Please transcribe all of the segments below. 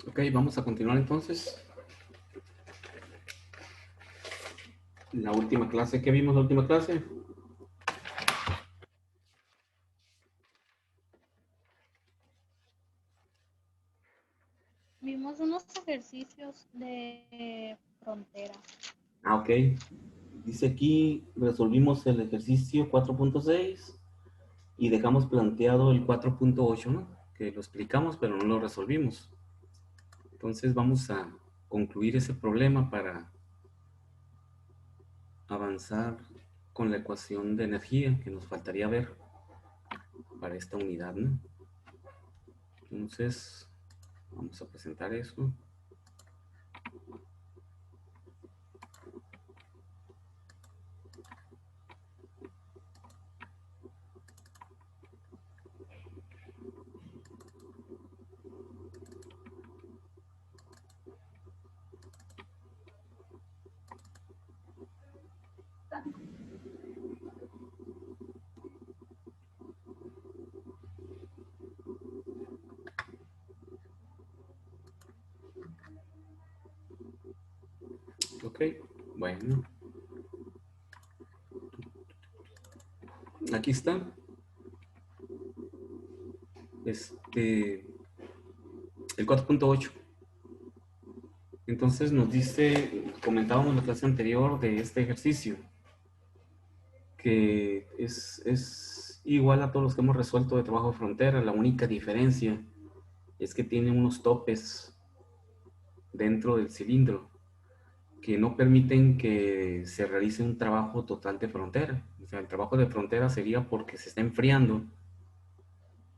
Ok, vamos a continuar entonces. La última clase, ¿qué vimos la última clase? Vimos unos ejercicios de frontera. Ah, ok. Dice aquí, resolvimos el ejercicio 4.6 y dejamos planteado el 4.8, ¿no? Que lo explicamos, pero no lo resolvimos. Entonces vamos a concluir ese problema para avanzar con la ecuación de energía que nos faltaría ver para esta unidad, ¿no? Entonces, vamos a presentar eso. Ok, bueno, aquí está. El 4.8. Entonces nos dice, comentábamos en la clase anterior de este ejercicio, que es igual a todos los que hemos resuelto de trabajo de frontera. La única diferencia es que tiene unos topes dentro del cilindro que no permiten que se realice un trabajo total de frontera. O sea, el trabajo de frontera sería porque se está enfriando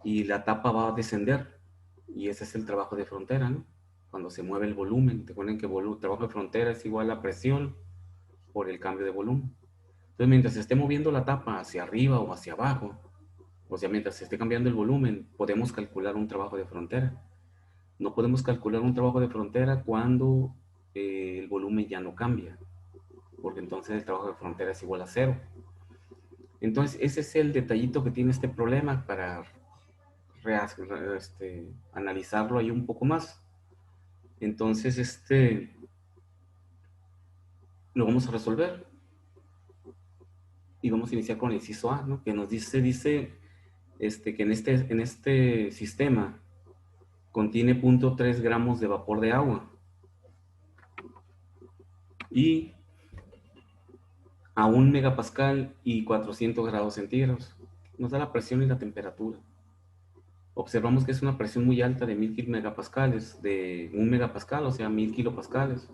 y la tapa va a descender. Y ese es el trabajo de frontera, ¿no? Cuando se mueve el volumen. Te ponen que el trabajo de frontera es igual a presión por el cambio de volumen. Entonces, mientras se esté moviendo la tapa hacia arriba o hacia abajo, o sea, mientras se esté cambiando el volumen, podemos calcular un trabajo de frontera. No podemos calcular un trabajo de frontera cuando el volumen ya no cambia, porque entonces el trabajo de frontera es igual a cero. Entonces, ese es el detallito que tiene este problema para analizarlo ahí un poco más. Entonces, lo vamos a resolver y vamos a iniciar con el inciso A, ¿no? Que nos dice que en este sistema contiene 0.3 gramos de vapor de agua y a 1 megapascal y 400 grados centígrados. Nos da la presión y la temperatura. Observamos que es una presión muy alta de 1000 megapascales, de 1 megapascal, o sea, 1000 kilopascales,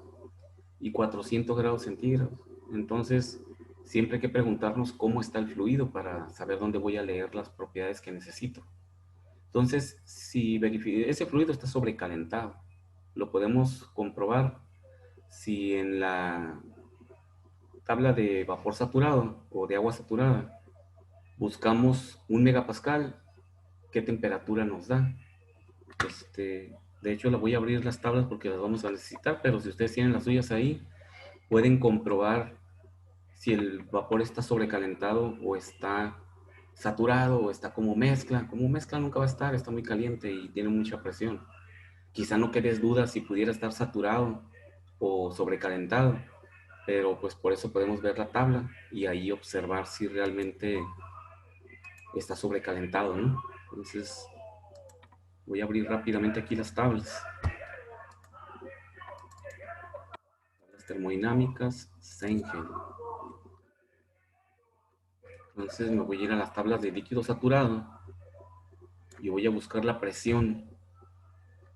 y 400 grados centígrados. Entonces, siempre hay que preguntarnos cómo está el fluido para saber dónde voy a leer las propiedades que necesito. Entonces, si ese fluido está sobrecalentado, lo podemos comprobar si en la tabla de vapor saturado o de agua saturada buscamos 1 megapascal, ¿qué temperatura nos da? De hecho, la voy a abrir las tablas porque las vamos a necesitar, pero si ustedes tienen las suyas ahí, pueden comprobar si el vapor está sobrecalentado o está saturado o está como mezcla. Como mezcla nunca va a estar, está muy caliente y tiene mucha presión. Quizá no quedes duda si pudiera estar saturado o sobrecalentado, pero pues por eso podemos ver la tabla y ahí observar si realmente está sobrecalentado, ¿no? Entonces voy a abrir rápidamente aquí las tablas. Tablas termodinámicas, Sengen. Entonces me voy a ir a las tablas de líquido saturado y voy a buscar la presión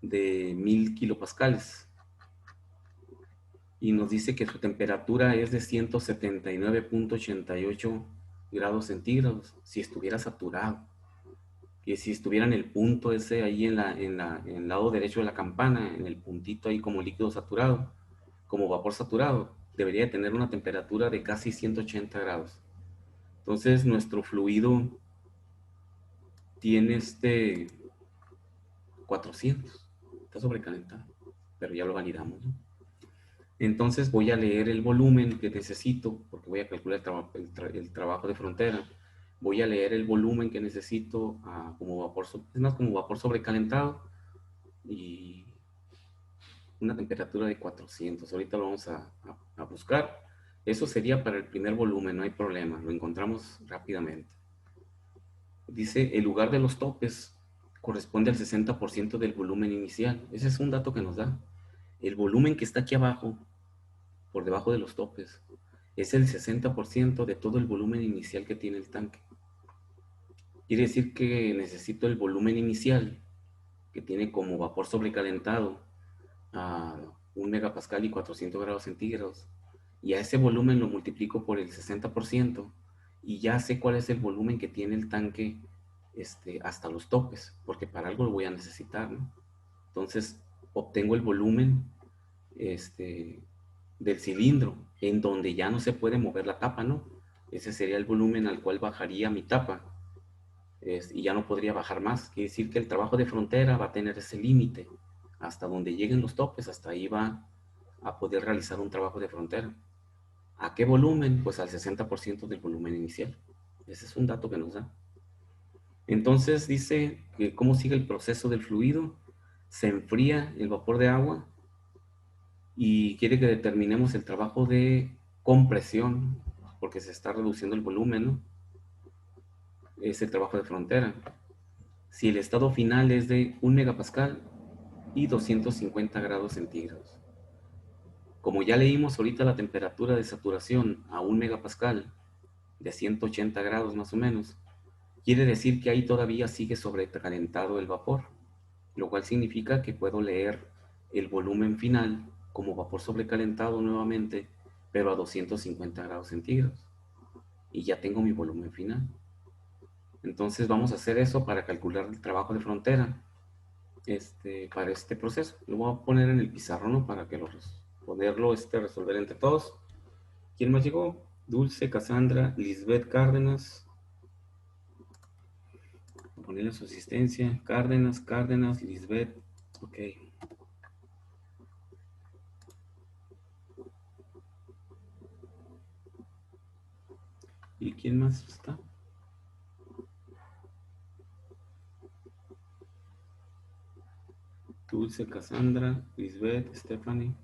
de 1000 kilopascales. Y nos dice que su temperatura es de 179.88 grados centígrados si estuviera saturado. Y si estuviera en el punto ese ahí en el lado derecho de la campana, en el puntito ahí como líquido saturado, como vapor saturado, debería tener una temperatura de casi 180 grados. Entonces nuestro fluido tiene 400, está sobrecalentado, pero ya lo validamos, ¿no? Entonces voy a leer el volumen que necesito, porque voy a calcular el trabajo de frontera. Voy a leer el volumen que necesito como vapor, es más como vapor sobrecalentado y una temperatura de 400. Ahorita lo vamos a buscar. Eso sería para el primer volumen, no hay problema, lo encontramos rápidamente. Dice, el lugar de los topes corresponde al 60% del volumen inicial. Ese es un dato que nos da. El volumen que está aquí abajo, por debajo de los topes, es el 60% de todo el volumen inicial que tiene el tanque. Quiere decir que necesito el volumen inicial, que tiene como vapor sobrecalentado a 1 megapascal y 400 grados centígrados, y a ese volumen lo multiplico por el 60% y ya sé cuál es el volumen que tiene el tanque hasta los topes, porque para algo lo voy a necesitar, ¿no? Entonces obtengo el volumen del cilindro en donde ya no se puede mover la tapa, ¿no? Ese sería el volumen al cual bajaría mi tapa, y ya no podría bajar más. Quiere decir que el trabajo de frontera va a tener ese límite. Hasta donde lleguen los topes, hasta ahí va a poder realizar un trabajo de frontera. ¿A qué volumen? Pues al 60% del volumen inicial. Ese es un dato que nos da. Entonces dice que cómo sigue el proceso del fluido. Se enfría el vapor de agua y quiere que determinemos el trabajo de compresión, porque se está reduciendo el volumen, ¿no? Es el trabajo de frontera. Si el estado final es de 1 megapascal y 250 grados centígrados. Como ya leímos ahorita la temperatura de saturación a 1 megapascal de 180 grados más o menos, quiere decir que ahí todavía sigue sobrecalentado el vapor, lo cual significa que puedo leer el volumen final como vapor sobrecalentado nuevamente, pero a 250 grados centígrados. Y ya tengo mi volumen final. Entonces vamos a hacer eso para calcular el trabajo de frontera para este proceso. Lo voy a poner en el pizarrón, ¿no? Para que poderlo resolver entre todos. ¿Quién más llegó? Dulce, Cassandra, Lisbeth Cárdenas. Voy a ponerle su asistencia. Cárdenas, Lisbeth. Ok. ¿Y quién más está? Dulce, Cassandra, Lisbeth, Stephanie.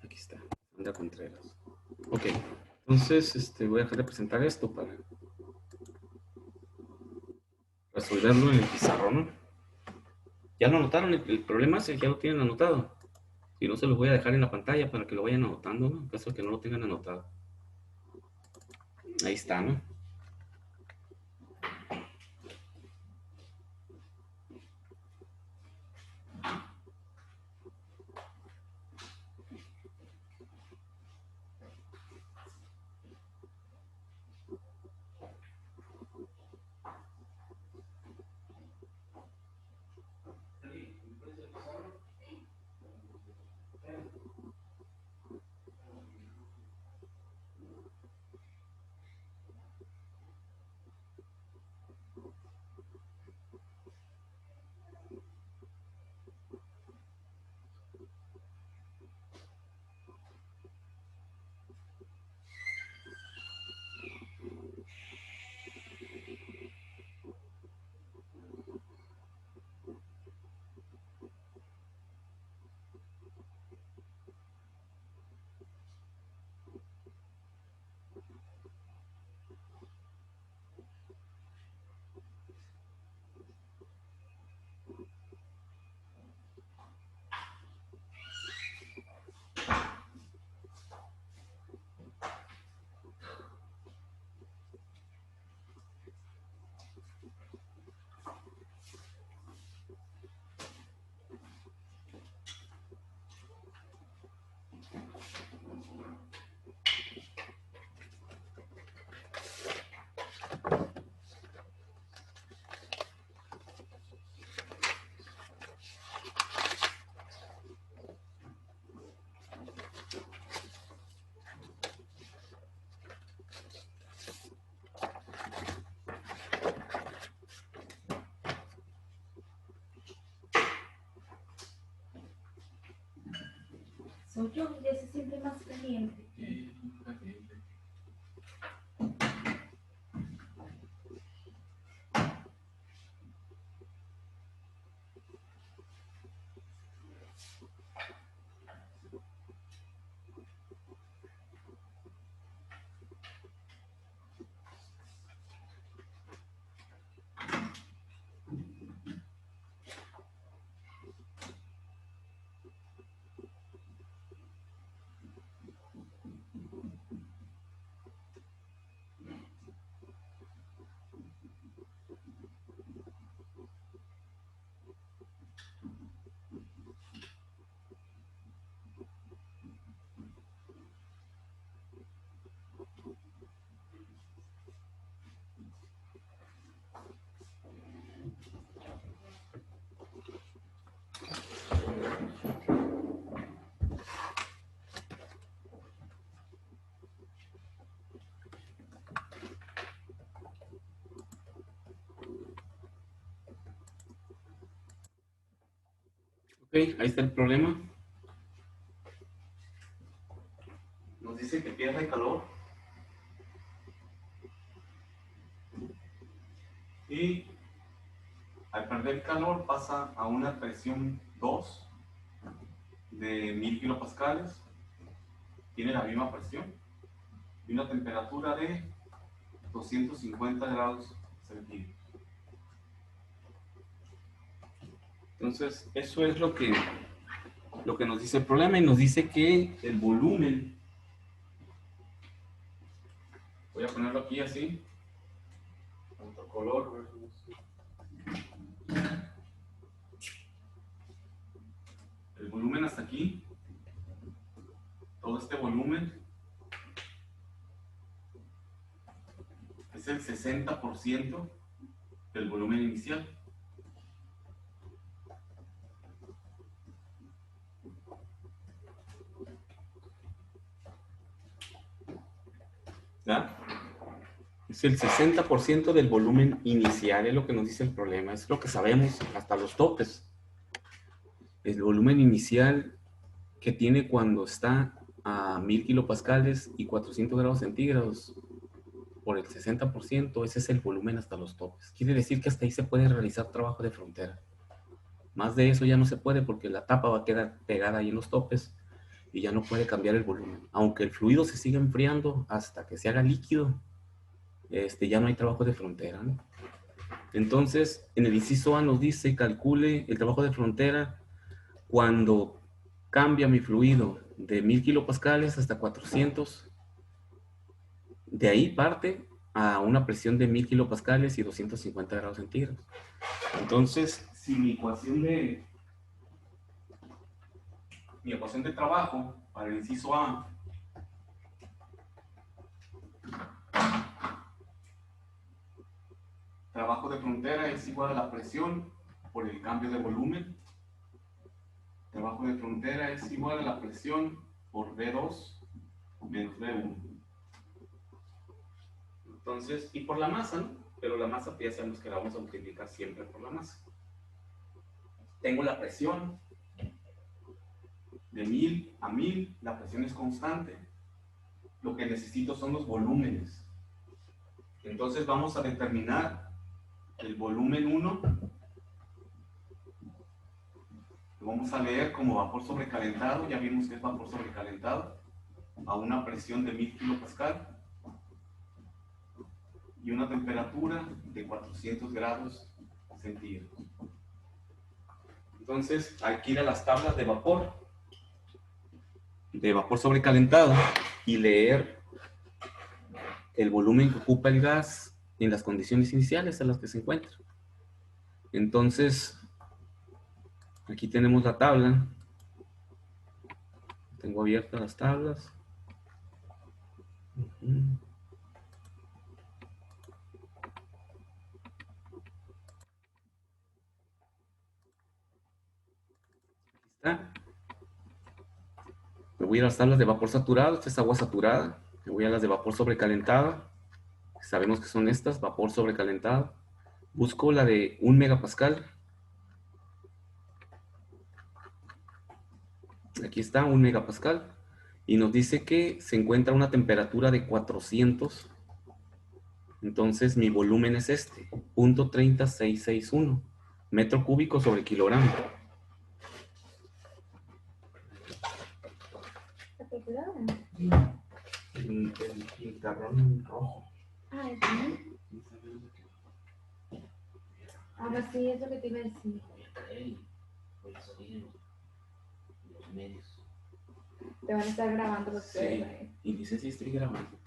Aquí está, Sandra Contreras. Ok, entonces voy a dejar de presentar esto para resolverlo en el pizarrón, ¿no? Ya lo anotaron, el problema es que ya lo tienen anotado. Si no, se los voy a dejar en la pantalla para que lo vayan anotando, ¿no? En caso de que no lo tengan anotado. Ahí está, ¿no? Soy yo, ya se siente más caliente. Ok, ahí está el problema. Nos dice que pierde calor. Y al perder calor pasa a una presión 2 de 1000 kilopascales. Tiene la misma presión y una temperatura de 250 grados centígrados. Entonces, eso es lo que nos dice el problema, y nos dice que el volumen, voy a ponerlo aquí así, otro color, el volumen hasta aquí, todo este volumen es el 60% del volumen inicial. ¿Ya? Es el 60% del volumen inicial, es lo que nos dice el problema, es lo que sabemos hasta los topes. El volumen inicial que tiene cuando está a 1000 kilopascales y 400 grados centígrados por el 60%, ese es el volumen hasta los topes. Quiere decir que hasta ahí se puede realizar trabajo de frontera. Más de eso ya no se puede porque la tapa va a quedar pegada ahí en los topes y ya no puede cambiar el volumen. Aunque el fluido se siga enfriando hasta que se haga líquido, ya no hay trabajo de frontera, ¿no? Entonces, en el inciso A nos dice, calcule el trabajo de frontera cuando cambia mi fluido de 1000 kilopascales hasta 400. De ahí parte a una presión de 1000 kilopascales y 250 grados centígrados. Entonces, si mi ecuación de trabajo para el inciso A trabajo de frontera es igual a la presión por el cambio de volumen. Trabajo de frontera es igual a la presión por V2 menos V1. Entonces, y por la masa, ¿no? Pero la masa ya sabemos que la vamos a multiplicar siempre por la masa. Tengo la presión de 1000 a 1000, la presión es constante. Lo que necesito son los volúmenes. Entonces vamos a determinar el volumen 1. Lo vamos a leer como vapor sobrecalentado. Ya vimos que es vapor sobrecalentado a una presión de 1000 kilopascal y una temperatura de 400 grados centígrados. Entonces hay que ir a las tablas de vapor sobrecalentado y leer el volumen que ocupa el gas en las condiciones iniciales en las que se encuentra. Entonces, aquí tenemos la tabla. Tengo abiertas las tablas. Está. Me voy a las tablas de vapor saturado, esta es agua saturada. Me voy a las de vapor sobrecalentado. Sabemos que son estas, vapor sobrecalentado. Busco la de 1 megapascal. Aquí está, 1 megapascal. Y nos dice que se encuentra a una temperatura de 400. Entonces mi volumen es este, 0.30661 metro cúbico sobre kilogramo. El pintarrón rojo. Ah, sí. Ahora sí, es lo que te iba a decir. Voy a salir en los medios. Te van a estar grabando los Sí, tres. y dice si estoy grabando.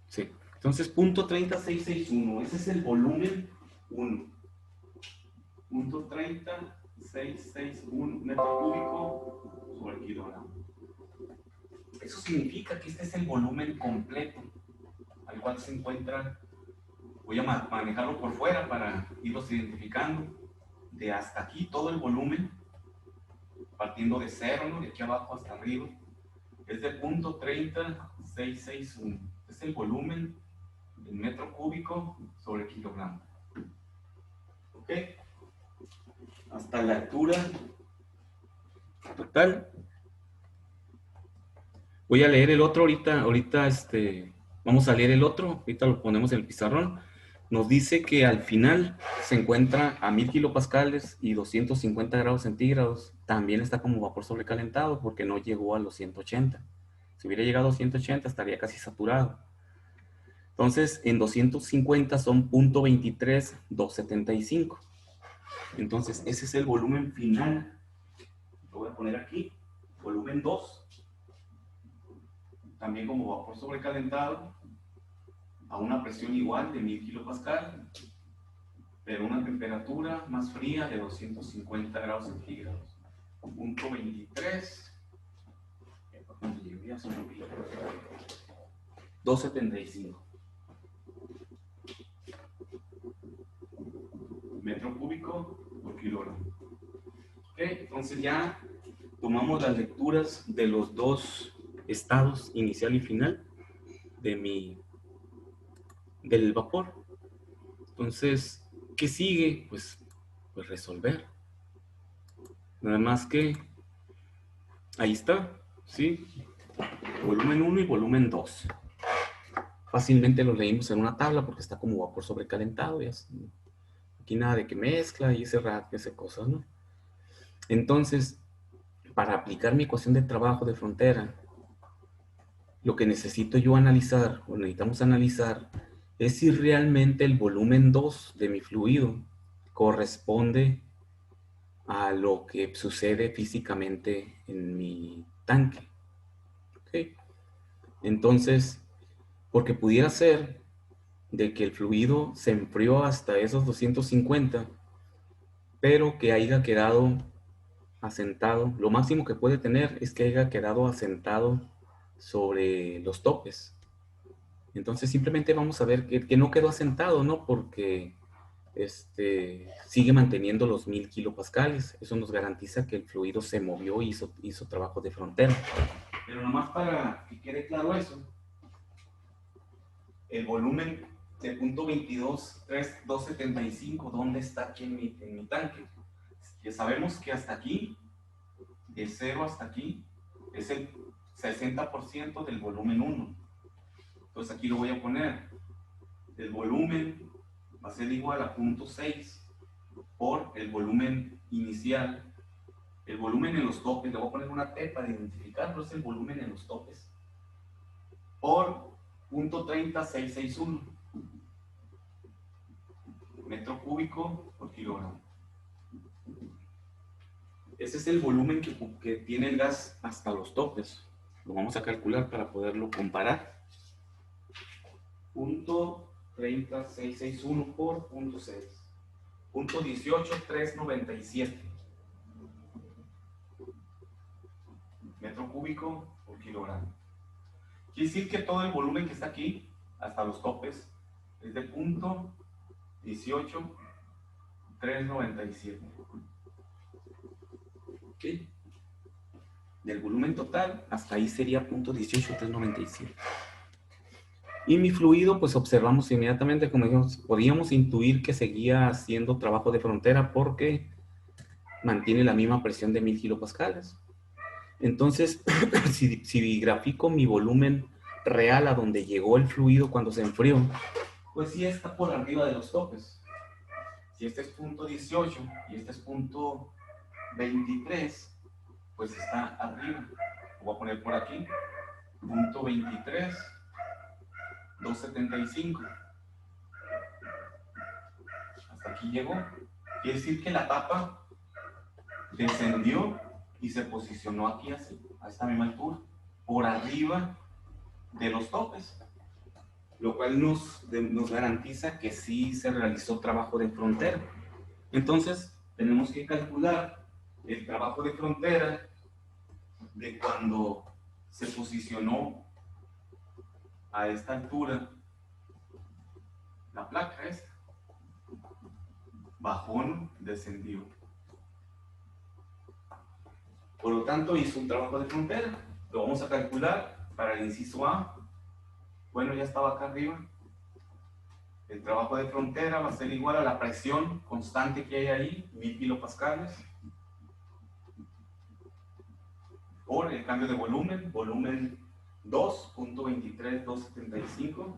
Sí, entonces 0.30661, ese es el volumen 1. 0.30661 metro cúbico sobre kilogramo. Eso significa que este es el volumen completo al cual se encuentra. Voy a manejarlo por fuera para irlos identificando. De hasta aquí todo el volumen, partiendo de cero, ¿no? De aquí abajo hasta arriba, es de 0.30661. Es el volumen del metro cúbico sobre kilogramo. ¿Ok? Hasta la altura total. Voy a leer el otro ahorita, vamos a leer el otro, ahorita lo ponemos en el pizarrón. Nos dice que al final se encuentra a 1000 kilopascales y 250 grados centígrados. También está como vapor sobrecalentado porque no llegó a los 180. Si hubiera llegado a 180 estaría casi saturado. Entonces, en 250 son 0.23275. Entonces, ese es el volumen final. Lo voy a poner aquí, volumen 2. También como vapor sobrecalentado, a una presión igual de 1000 kilopascal, pero una temperatura más fría de 250 grados centígrados. 0.23. 275 metro cúbico por kilogramo. Okay, entonces ya tomamos las lecturas de los dos estados inicial y final del vapor. Entonces, ¿qué sigue? Pues resolver. Nada más que ahí está, ¿sí? Volumen 1 y volumen 2. Fácilmente lo leímos en una tabla porque está como vapor sobrecalentado. Aquí nada de que mezcla y ese cosas, ¿no? Entonces, para aplicar mi ecuación de trabajo de frontera, lo que necesito yo analizar, o necesitamos analizar, es si realmente el volumen 2 de mi fluido corresponde a lo que sucede físicamente en mi tanque. ¿Okay? Entonces, porque pudiera ser de que el fluido se enfrió hasta esos 250, pero que haya quedado asentado. Lo máximo que puede tener es que haya quedado asentado sobre los topes. Entonces simplemente vamos a ver que no quedó asentado, ¿no? Porque sigue manteniendo los 1000 kilopascales. Eso nos garantiza que el fluido se movió y hizo trabajo de frontera. Pero nomás para que quede claro eso, el volumen de 0.23275, ¿dónde está aquí en mi tanque? Ya sabemos que hasta aquí, de 0 hasta aquí, es el 60% del volumen 1. Entonces aquí lo voy a poner. El volumen va a ser igual a 0.6 por el volumen inicial. El volumen en los topes, le voy a poner una T para identificarlo, es el volumen en los topes, por 0.30661 metro cúbico por kilogramo. Ese es el volumen que tiene el gas hasta los topes. Lo vamos a calcular para poderlo comparar. 0.30661 por 0.6. 0.18397 metro cúbico por kilogramo. Quiere decir que todo el volumen que está aquí, hasta los topes, es de 0.18397. ¿Ok? Del volumen total, hasta ahí sería 0.18397. Y mi fluido, pues observamos inmediatamente, como dijimos, podíamos intuir que seguía haciendo trabajo de frontera porque mantiene la misma presión de 1000 kilopascales. Entonces, si grafico mi volumen real a donde llegó el fluido cuando se enfrió, pues sí está por arriba de los topes. Si este es punto 18 y este es punto 23, pues está arriba. Lo voy a poner por aquí, punto 23, 275. Hasta aquí llegó. Quiere decir que la tapa descendió y se posicionó aquí así, a esta misma altura, por arriba de los topes, lo cual nos garantiza que sí se realizó trabajo de frontera. Entonces, tenemos que calcular el trabajo de frontera de cuando se posicionó a esta altura la placa esta. Bajó, ¿no? Descendió. Por lo tanto, hizo un trabajo de frontera. Lo vamos a calcular para el inciso A. Bueno, ya estaba acá arriba. El trabajo de frontera va a ser igual a la presión constante que hay ahí, 1000 kilopascales, por el cambio de volumen, volumen 2.23275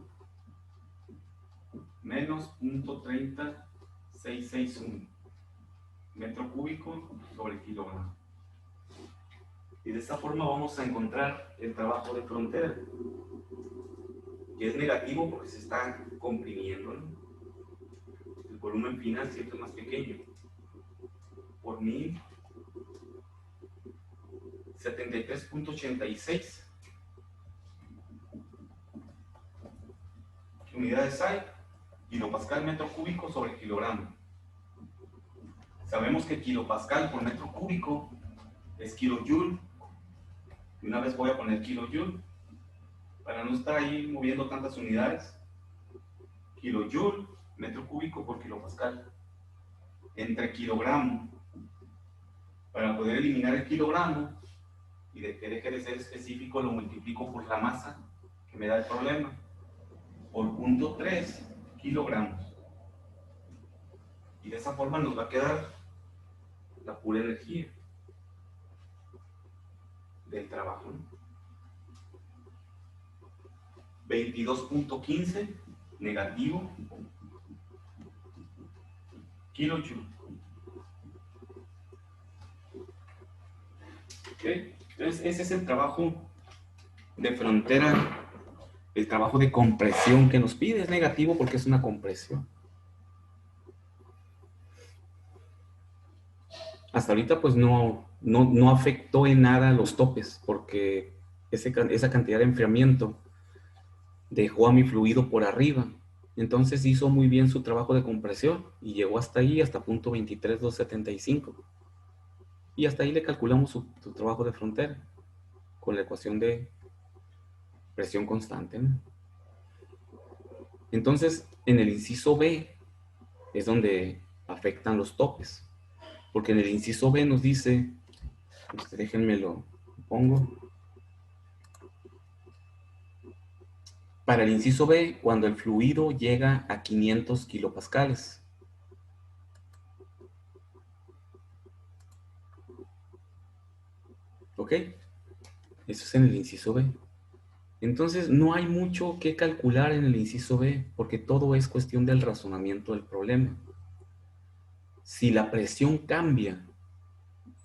menos 0.30661 metro cúbico sobre kilogramo. Y de esta forma vamos a encontrar el trabajo de frontera, que es negativo porque se está comprimiendo, ¿no? El volumen final siempre es más pequeño. Por 1000, 73.86 unidades hay, kilopascal metro cúbico sobre kilogramo. Sabemos que kilopascal por metro cúbico es kilojoule. Y una vez voy a poner kilojoule para no estar ahí moviendo tantas unidades. Kilojoule metro cúbico por kilopascal entre kilogramo. Para poder eliminar el kilogramo y de que deje de ser específico, lo multiplico por la masa que me da el problema, por 0.3 kilogramos. Y de esa forma nos va a quedar la pura energía del trabajo, ¿no? 22.15 negativo kilojoule. ¿Okay? Entonces ese es el trabajo de frontera, el trabajo de compresión que nos pide. Es negativo porque es una compresión. Hasta ahorita pues no afectó en nada los topes, porque esa cantidad de enfriamiento dejó a mi fluido por arriba. Entonces hizo muy bien su trabajo de compresión y llegó hasta ahí, hasta punto 23.275. Y hasta ahí le calculamos su trabajo de frontera con la ecuación de presión constante, ¿no? Entonces, en el inciso B es donde afectan los topes. Porque en el inciso B nos dice, déjenme lo pongo. Para el inciso B, cuando el fluido llega a 500 kilopascales. ¿Ok? Eso es en el inciso B. Entonces, no hay mucho que calcular en el inciso B, porque todo es cuestión del razonamiento del problema. Si la presión cambia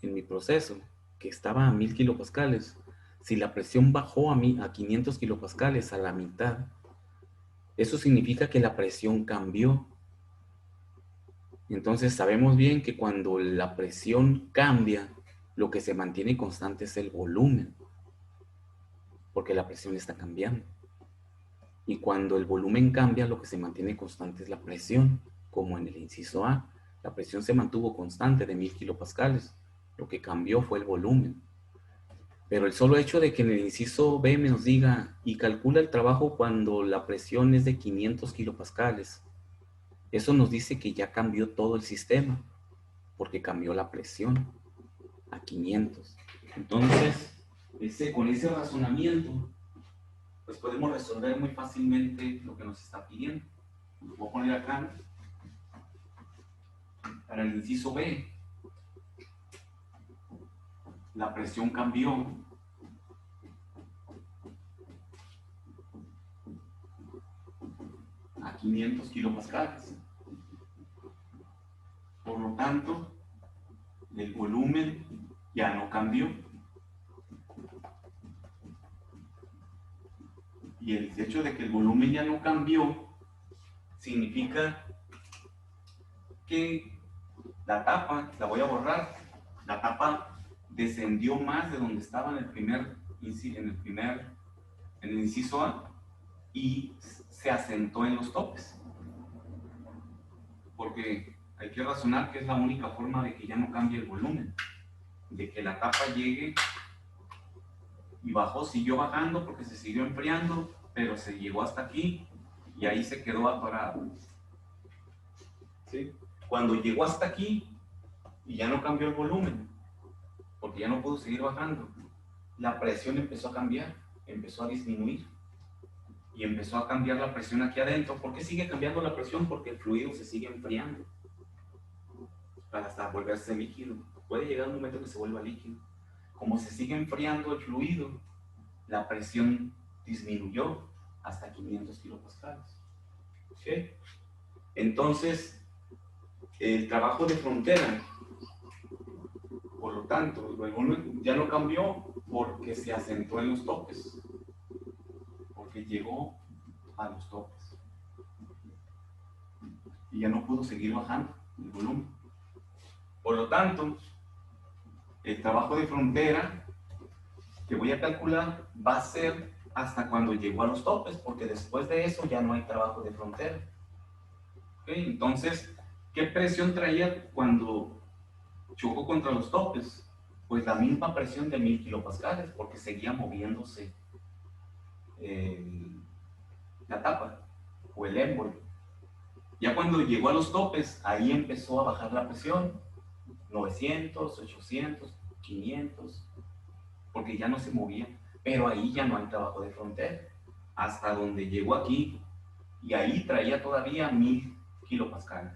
en mi proceso, que estaba a 1000 kilopascales, si la presión bajó a 500 kilopascales, a la mitad, eso significa que la presión cambió. Entonces sabemos bien que cuando la presión cambia, lo que se mantiene constante es el volumen, porque la presión está cambiando. Y cuando el volumen cambia, lo que se mantiene constante es la presión, como en el inciso A. La presión se mantuvo constante de 1000 kilopascales. Lo que cambió fue el volumen. Pero el solo hecho de que en el inciso B me nos diga y calcula el trabajo cuando la presión es de 500 kilopascales, eso nos dice que ya cambió todo el sistema, porque cambió la presión a 500. Entonces, con ese razonamiento, pues podemos resolver muy fácilmente lo que nos está pidiendo. Lo voy a poner acá. Para el inciso B, la presión cambió a 500 kilopascales. Por lo tanto, el volumen ya no cambió. Y el hecho de que el volumen ya no cambió significa que la tapa, la voy a borrar, la tapa descendió más de donde estaba en el inciso A y se asentó en los topes. Porque hay que razonar que es la única forma de que ya no cambie el volumen, de que la tapa llegue y bajó, siguió bajando porque se siguió enfriando, pero se llegó hasta aquí y ahí se quedó atorado. ¿Sí? Cuando llegó hasta aquí y ya no cambió el volumen, porque ya no pudo seguir bajando, la presión empezó a cambiar, empezó a disminuir y empezó a cambiar la presión aquí adentro. ¿Por qué sigue cambiando la presión? Porque el fluido se sigue enfriando hasta volverse líquido. Puede llegar un momento que se vuelva líquido. Como se sigue enfriando el fluido, la presión disminuyó hasta 500 kilopascales. ¿Okay? Entonces, el trabajo de frontera, por lo tanto, el volumen ya no cambió porque se asentó en los topes, porque llegó a los topes y ya no pudo seguir bajando el volumen. Por lo tanto, el trabajo de frontera que voy a calcular va a ser hasta cuando llegó a los topes, porque después de eso ya no hay trabajo de frontera. ¿Okay? Entonces, ¿qué presión traía cuando chocó contra los topes? Pues la misma presión de 1000 kilopascales, porque seguía moviéndose la tapa o el émbolo. Ya cuando llegó a los topes, ahí empezó a bajar la presión, 900, 800, 500, porque ya no se movía, pero ahí ya no hay trabajo de frontera, hasta donde llegó aquí, y ahí traía todavía 1000 kilopascales.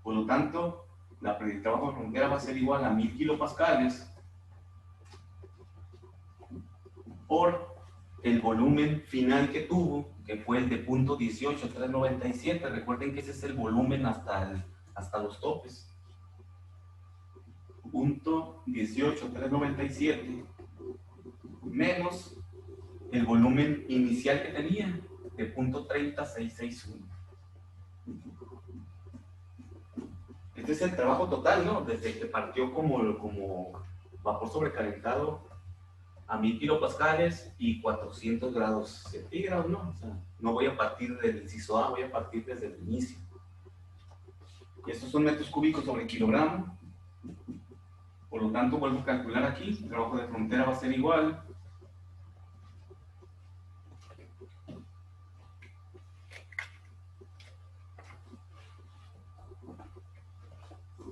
Por lo tanto, el trabajo de frontera va a ser igual a 1000 kilopascales por el volumen final que tuvo, que fue el de punto 18,397. Recuerden que ese es el volumen hasta los topes. Punto 18,397 menos el volumen inicial que tenía de punto 30,661. Este es el trabajo total, ¿no? Desde que partió como vapor sobrecalentado a 1000 kilopascales y 400 grados centígrados, ¿no? O sea, no voy a partir del inciso A, voy a partir desde el inicio. Y estos son metros cúbicos sobre kilogramo. Por lo tanto, vuelvo a calcular aquí. El trabajo de frontera va a ser igual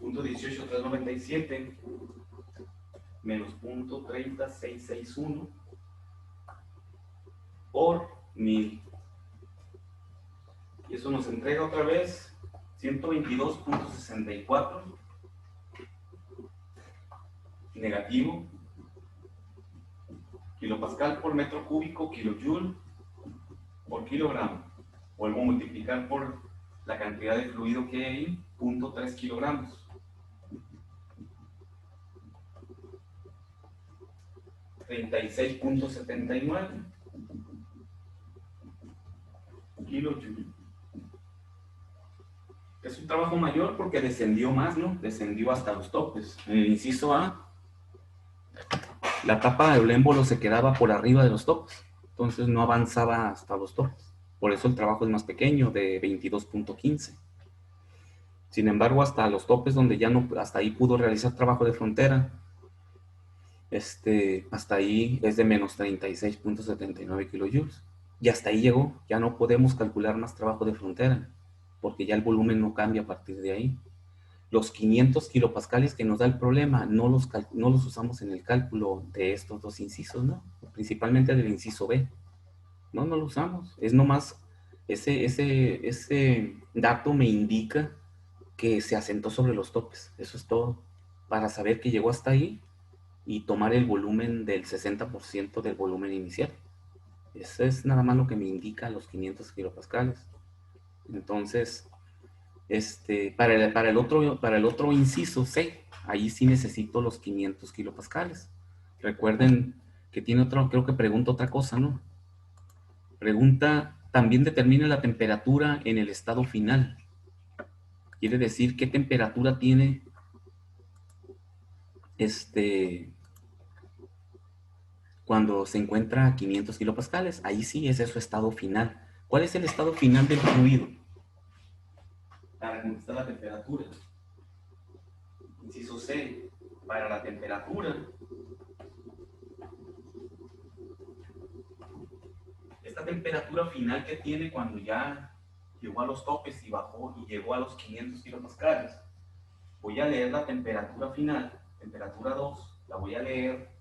punto 18,397 menos punto 30,661 por 1000. Y eso nos entrega otra vez 122,64 negativo kilopascal por metro cúbico, kilojoule por kilogramo. Vuelvo a multiplicar por la cantidad de fluido que hay ahí, 0.3 kilogramos. $36,79 kilojoule. Es un trabajo mayor porque descendió más, ¿no? Descendió hasta los topes. En el inciso A, la tapa del émbolo se quedaba por arriba de los topes, entonces no avanzaba hasta los topes. Por eso el trabajo es más pequeño, de 22,15. Sin embargo, hasta los topes donde ya no, hasta ahí pudo realizar trabajo de frontera, hasta ahí es de menos 36,79 kilojoules. Y hasta ahí llegó, ya no podemos calcular más trabajo de frontera, porque ya el volumen no cambia a partir de ahí. Los 500 kilopascales que nos da el problema no los usamos en el cálculo de estos dos incisos, ¿no? Principalmente del inciso B. No, no lo usamos. Es nomás, ese dato me indica que se asentó sobre los topes. Eso es todo. Para saber que llegó hasta ahí y tomar el volumen del 60% del volumen inicial. Eso es nada más lo que me indica los 500 kilopascales. Entonces, para el otro inciso C, ahí sí necesito los 500 kilopascales. Recuerden que tiene otro, creo que pregunta otra cosa, ¿no? Pregunta, también determina la temperatura en el estado final. Quiere decir qué temperatura tiene cuando se encuentra a 500 kilopascales. Ahí sí, ese es su estado final. ¿Cuál es el estado final del fluido? Para conquistar la temperatura. Inciso C, para la temperatura. Esta temperatura final que tiene cuando ya llegó a los topes y bajó y llegó a los 500 kilopascales. Voy a leer la temperatura final, temperatura 2, la voy a leer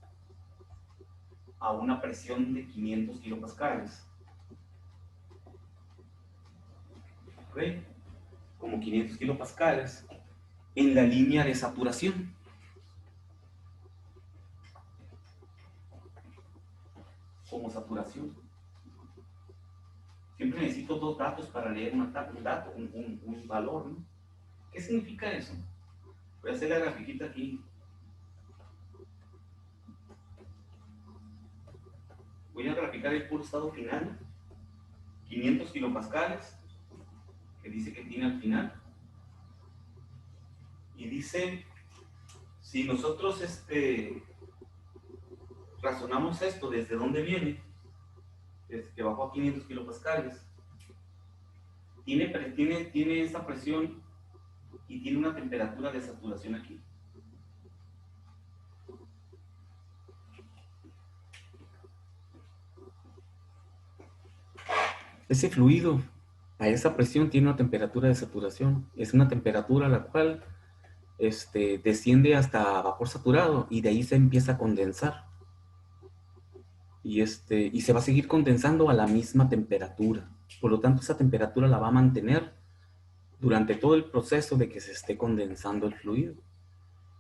a una presión de 500 kilopascales. ¿Ok? Como 500 kilopascales en la línea de saturación. Como saturación. Siempre necesito dos datos para leer un valor, ¿no? ¿Qué significa eso? Voy a hacer la grafiquita aquí. Voy a graficar el puro estado final. 500 kilopascales, que dice que tiene al final. Y dice, si nosotros razonamos esto, ¿desde dónde viene? Desde que bajó a 500 kilopascales. Tiene esa presión y tiene una temperatura de saturación aquí. Ese fluido a esa presión tiene una temperatura de saturación. Es una temperatura a la cual desciende hasta vapor saturado y de ahí se empieza a condensar. Y se va a seguir condensando a la misma temperatura. Por lo tanto, esa temperatura la va a mantener durante todo el proceso de que se esté condensando el fluido.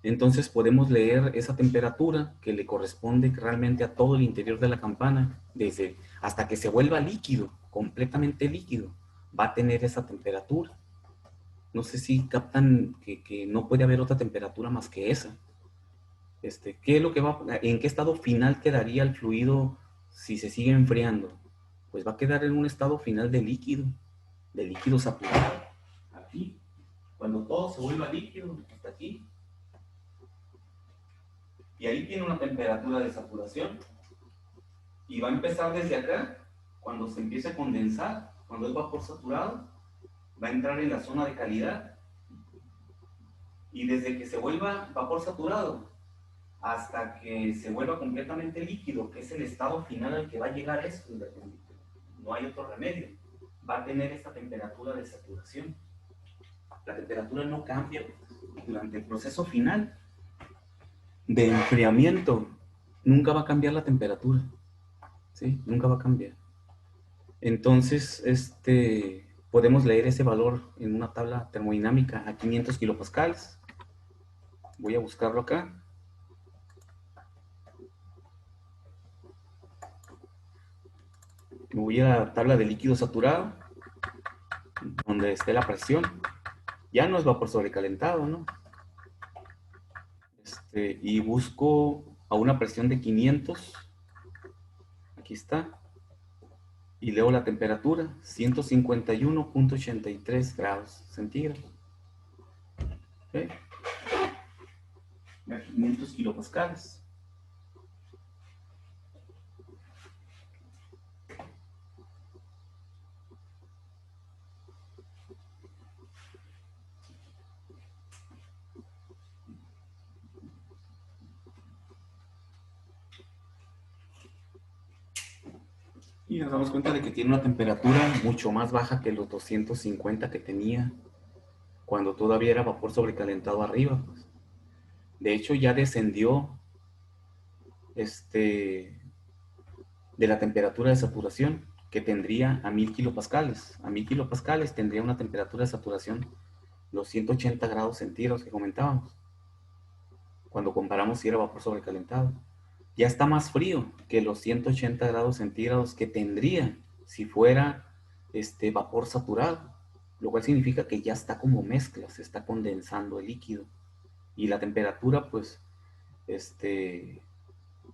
Entonces podemos leer esa temperatura que le corresponde realmente a todo el interior de la campana, desde hasta que se vuelva líquido, completamente líquido, va a tener esa temperatura. No sé si captan que no puede haber otra temperatura más que esa. ¿Qué es lo que en qué estado final quedaría el fluido si se sigue enfriando? Pues va a quedar en un estado final de líquido saturado. Aquí, cuando todo se vuelva líquido, hasta aquí. Y ahí tiene una temperatura de saturación. Y va a empezar desde acá, cuando se empiece a condensar, cuando es vapor saturado, va a entrar en la zona de calidad. Y desde que se vuelva vapor saturado hasta que se vuelva completamente líquido, que es el estado final al que va a llegar esto, no hay otro remedio, va a tener esta temperatura de saturación. La temperatura no cambia durante el proceso final de enfriamiento, nunca va a cambiar la temperatura, ¿sí? Nunca va a cambiar. Entonces, podemos leer ese valor en una tabla termodinámica a 500 kilopascales. Voy a buscarlo acá. Me voy a la tabla de líquido saturado, donde esté la presión. Ya no es vapor sobrecalentado, ¿no? Y busco a una presión de 500. Aquí está. Y leo la temperatura, 151.83 grados centígrados. ¿Okay? A 500 kilopascales. Y nos damos cuenta de que tiene una temperatura mucho más baja que los 250 que tenía cuando todavía era vapor sobrecalentado arriba. Pues. De hecho, ya descendió de la temperatura de saturación. que tendría a 1000 kilopascales. A 1000 kilopascales tendría una temperatura de saturación, los 180 grados centígrados que comentábamos, cuando comparamos si era vapor sobrecalentado. Ya está más frío que los 180 grados centígrados que tendría si fuera vapor saturado, lo cual significa que ya está como mezcla, se está condensando el líquido. Y la temperatura, pues,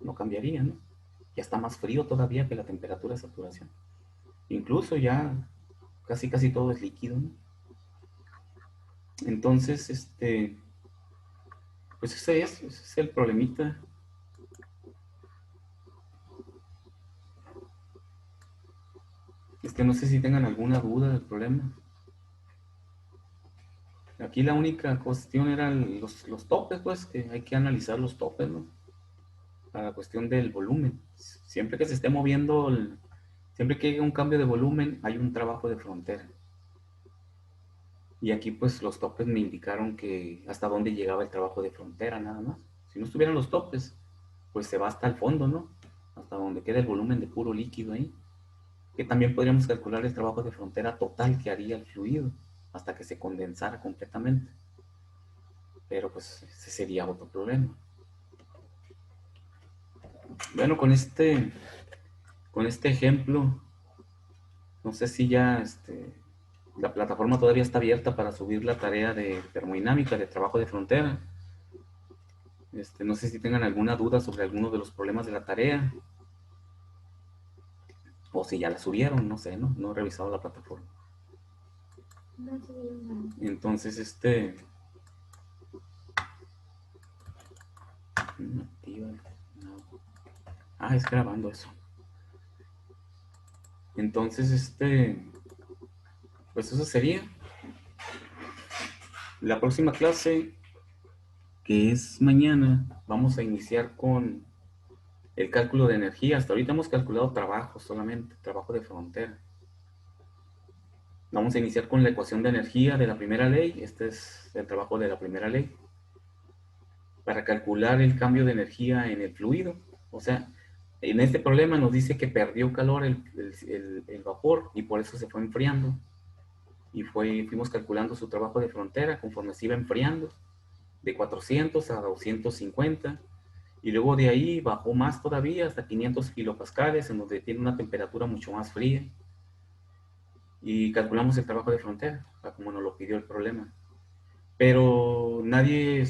no cambiaría, ¿no? Ya está más frío todavía que la temperatura de saturación. Incluso ya casi todo es líquido, ¿no? Entonces, pues ese es el problemita. No sé si tengan alguna duda del problema. Aquí la única cuestión eran los topes, pues, que hay que analizar los topes, ¿no? Para la cuestión del volumen. Siempre que se esté moviendo, siempre que haya un cambio de volumen, hay un trabajo de frontera. Y aquí, pues, los topes me indicaron que hasta dónde llegaba el trabajo de frontera, nada más. Si no estuvieran los topes, pues se va hasta el fondo, ¿no? Hasta donde queda el volumen de puro líquido ahí. Que también podríamos calcular el trabajo de frontera total que haría el fluido hasta que se condensara completamente. Pero pues ese sería otro problema. Bueno, con este ejemplo, no sé si ya la plataforma todavía está abierta para subir la tarea de termodinámica, de trabajo de frontera. No sé si tengan alguna duda sobre alguno de los problemas de la tarea. O si ya la subieron, no sé, no he revisado la plataforma. No subieron nada. Entonces, es grabando eso. Entonces, pues eso sería. La próxima clase, que es mañana, vamos a iniciar con el cálculo de energía. Hasta ahorita hemos calculado trabajo solamente, trabajo de frontera. Vamos a iniciar con la ecuación de energía de la primera ley. Este es el trabajo de la primera ley. Para calcular el cambio de energía en el fluido. O sea, en este problema nos dice que perdió calor el vapor y por eso se fue enfriando. Y fuimos calculando su trabajo de frontera conforme se iba enfriando, de 400 a 250. Y luego de ahí bajó más todavía hasta 500 kilopascales, en donde tiene una temperatura mucho más fría. Y calculamos el trabajo de frontera, como nos lo pidió el problema. Pero nadie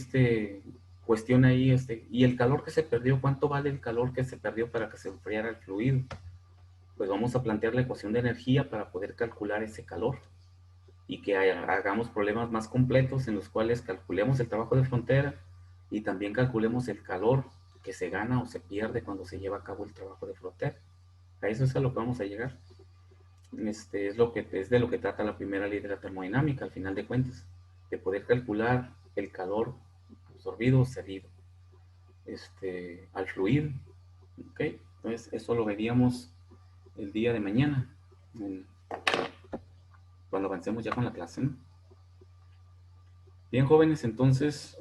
cuestiona ahí, y el calor que se perdió, ¿cuánto vale el calor que se perdió para que se enfriara el fluido? Pues vamos a plantear la ecuación de energía para poder calcular ese calor y que hagamos problemas más completos en los cuales calculemos el trabajo de frontera y también calculemos el calor que se gana o se pierde cuando se lleva a cabo el trabajo de frontera. A eso es a lo que vamos a llegar. Es de lo que trata la primera ley de la termodinámica, al final de cuentas, de poder calcular el calor absorbido o cedido al fluido. ¿Ok? Entonces, eso lo veríamos el día de mañana, cuando avancemos ya con la clase, ¿no? Bien, jóvenes, entonces,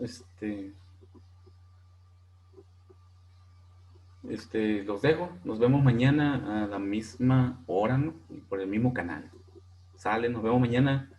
los dejo. Nos vemos mañana a la misma hora, ¿no? Y por el mismo canal. Sale, nos vemos mañana